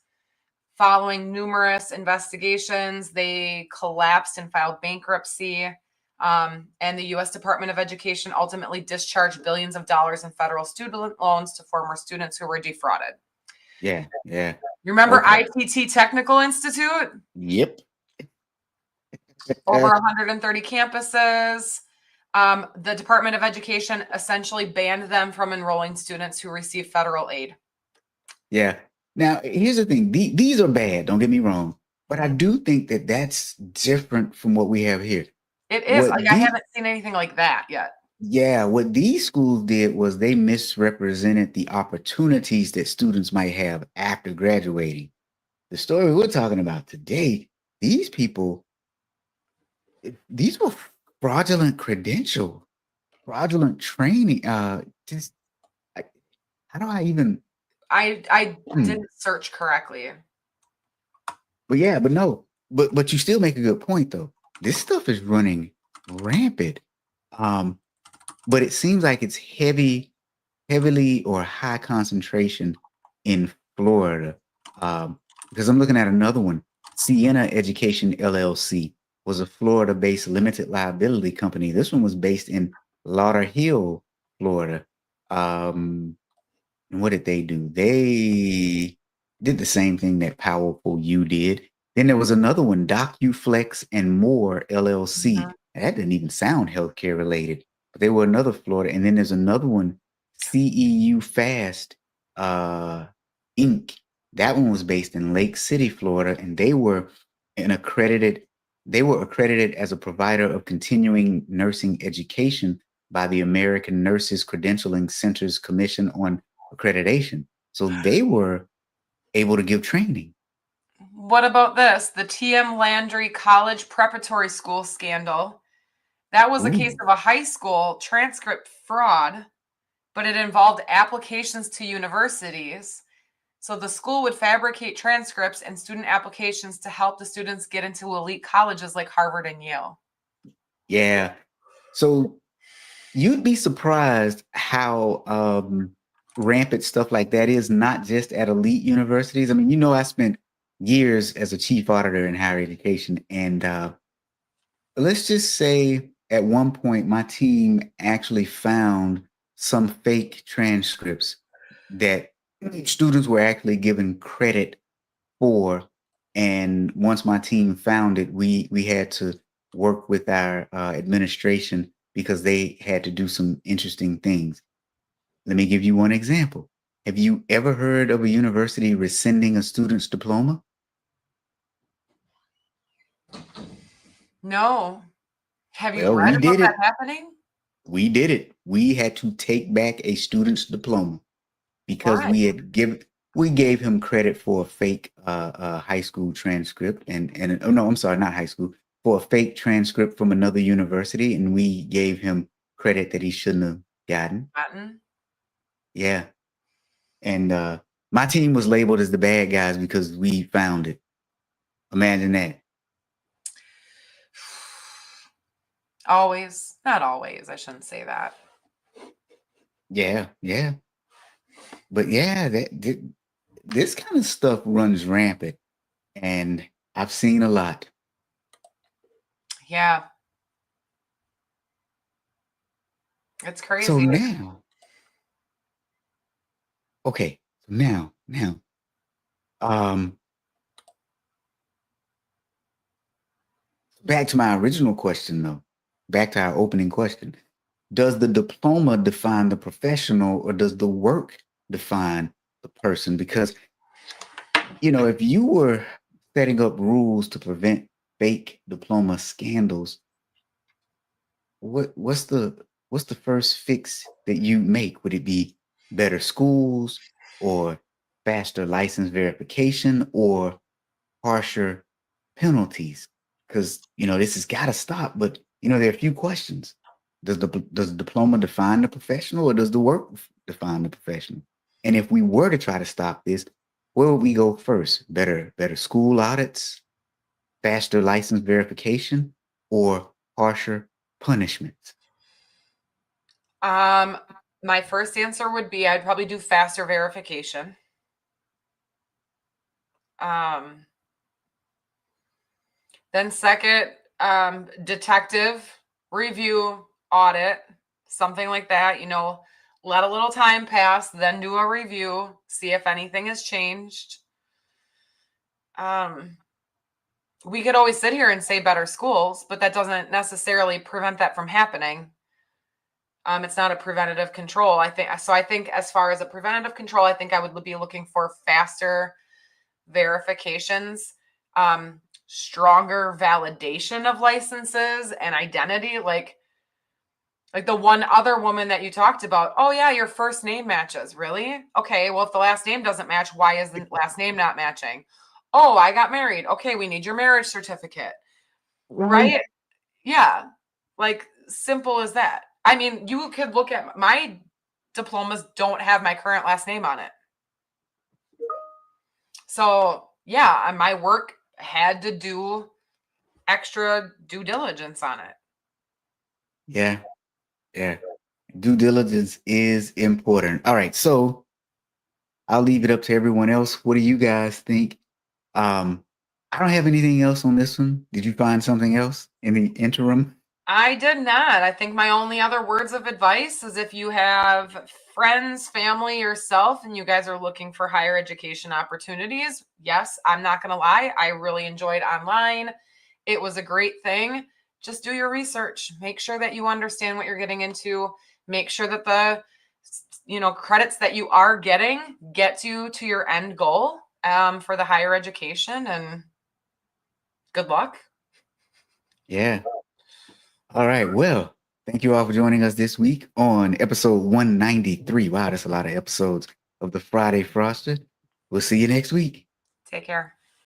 Following numerous investigations, they collapsed and filed bankruptcy. And the U.S. Department of Education ultimately discharged billions of dollars in federal student loans to former students who were defrauded. Yeah. You remember Okay. ITT Technical Institute? Yep. Over 130 campuses. The Department of Education essentially banned them from enrolling students who receive federal aid. Yeah. Now, here's the thing. These are bad, don't get me wrong. But I do think that that's different from what we have here. It is. What I haven't seen anything like that yet. Yeah, what these schools did was they misrepresented the opportunities that students might have after graduating. The story we're talking about today, these people, these were fraudulent credential, fraudulent training. Just how do I even? I didn't search correctly. But yeah, but no, but you still make a good point though. This stuff is running rampant. But it seems like it's heavily or high concentration in Florida. Because I'm looking at another one. Sienna Education LLC was a Florida-based limited liability company. This one was based in Lauderhill, Florida. And what did they do? They did the same thing that Powerful U did. Then there was another one, DocuFlex and More LLC. Mhm. That didn't even sound healthcare related, but they were another Florida. And then there's another one, CEU Fast Inc. That one was based in Lake City, Florida, and they were accredited as a provider of continuing nursing education by the American Nurses Credentialing Centers Commission on Accreditation. So they were able to give training. What about this? The TM Landry College Preparatory School scandal. That was a case of a high school transcript fraud, but it involved applications to universities. So the school would fabricate transcripts and student applications to help the students get into elite colleges like Harvard and Yale. Yeah. So you'd be surprised how rampant stuff like that is, not just at elite universities. I mean, I spent years as a chief auditor in higher education, and let's just say at one point my team actually found some fake transcripts that students were actually given credit for. And once my team found it, we had to work with our administration because they had to do some interesting things. Let me give you one example. Have you ever heard of a university rescinding a student's diploma? No. Have you Well, read we about did that it. happening? We did it. We had to take back a student's diploma because Why? we gave him credit for a fake high school transcript and oh no, I'm sorry, not high school, for a fake transcript from another university, and we gave him credit that he shouldn't have gotten. Yeah. And my team was labeled as the bad guys because we found it. Imagine that. Always, not always. I shouldn't say that. Yeah, yeah. But yeah, this kind of stuff runs rampant, and I've seen a lot. Yeah. It's So crazy. now, okay, now, um, back to my original question though. Back to our opening question. Does the diploma define the professional, or does the work define the person? Because, if you were setting up rules to prevent fake diploma scandals, what's the first fix that you make? Would it be better schools, or faster license verification, or harsher penalties? Because this has got to stop. But there are a few questions. Does the diploma define the professional, or does the work define the professional? And if we were to try to stop this, where would we go first? Better school audits, faster license verification, or harsher punishments? My first answer would be I'd probably do faster verification. Then second, detective review audit, something like that, let a little time pass, then do a review, see if anything has changed. We could always sit here and say better schools, but that doesn't necessarily prevent that from happening. It's not a preventative control. I think as far as a preventative control, I think I would be looking for faster verifications, stronger validation of licenses and identity. Like the one other woman that you talked about. Oh yeah, your first name matches. Really? Okay. Well, if the last name doesn't match, why is the last name not matching? Oh, I got married. Okay, we need your marriage certificate. Right? Yeah. Like simple as that. I mean, you could look at my diplomas don't have my current last name on it. So yeah, my work had to do extra due diligence on it. Yeah. Yeah. Due diligence is important. All right. So I'll leave it up to everyone else. What do you guys think? I don't have anything else on this one. Did you find something else in the interim? I did not. I think my only other words of advice is if you have friends, family, yourself, and you guys are looking for higher education opportunities, yes, I'm not going to lie. I really enjoyed online. It was a great thing. Just do your research. Make sure that you understand what you're getting into. Make sure that the credits that you are getting get you to your end goal for the higher education, and good luck. Yeah. All right. Well, thank you all for joining us this week on episode 193. Wow, that's a lot of episodes of the Friday Fraudster. We'll see you next week. Take care.